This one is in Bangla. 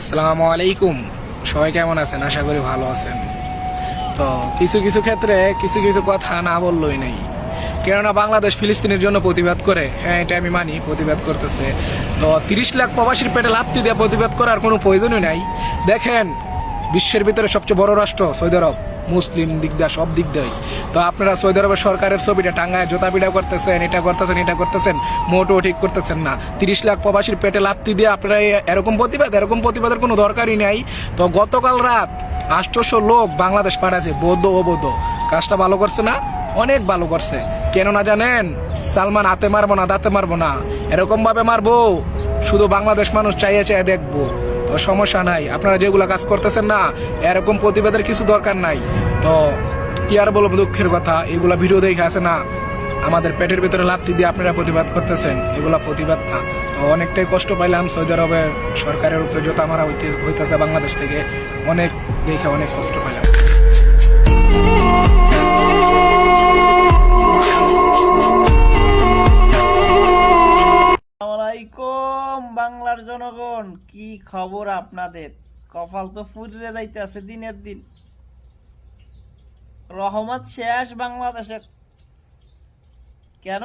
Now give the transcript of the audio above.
আসসালামু আলাইকুম। সবাই কেমন আছেন? আশা করি ভালো আছেন। তো কিছু কিছু ক্ষেত্রে কিছু কিছু কথা না বললেই নেই, কেননা বাংলাদেশ ফিলিস্তিনের জন্য প্রতিবাদ করে। হ্যাঁ, এটা আমি মানি, প্রতিবাদ করতেছে। তো 30 লাখ প্রবাসীর পেটে লাথি দিয়ে প্রতিবাদ করার কোনো প্রয়োজনই নাই। দেখেন, বিশ্বের ভিতরে সবচেয়ে বড় রাষ্ট্র সৌদি আরব, মুসলিম দিক দিয়ে সব দিক দিয়ে। তো আপনারা সৌদি আরবের সরকারের ছবিটা টাঙ্গায় জোতা পিটা করতেছেন, এটা করতেছেন, মোটেও ঠিক করতেছেন না। 30 লাখ প্রবাসীর পেটে লাথি দিয়ে আপনারা এরকম প্রতিবাদের কোনো দরকারই নাই। তো গতকাল রাত 800 লোক বাংলাদেশ পাঠাচ্ছে, বৌদ্ধ ও বৌদ্ধ। কাজটা ভালো করছে না? অনেক ভালো করছে। কেন না জানেন? সালমান হাতে মারবো না, দাঁতে মারবো না, এরকম ভাবে মারবো শুধু বাংলাদেশ মানুষ চাইয়ে চাইয়ে দেখবো। তো সমস্যা নাই, আপনারা যেগুলো কাজ করতেছেন না, এরকম প্রতিবাদের কিছু দরকার নাই। তো কি আর বলবো, দুঃখের কথা, এগুলা ভিডিও দেখে আছে না, আমাদের পেটের ভিতরে লাথি দিয়ে আপনারা প্রতিবাদ করতেছেন, এগুলা প্রতিবাদ না। তো অনেকটাই কষ্ট পাইলাম সৌদি আরবের সরকারের উপরে জোতা মারা হইতেছে বাংলাদেশ থেকে, অনেক দেখে অনেক কষ্ট পাইলাম। আসসালামাইকুম বাংলার জনগণ, কি খবর আপনাদের? কপাল তো ফুরিয়ে যাইতেছে দিনের দিন। রহমত শেষ বাংলাদেশের। কেন?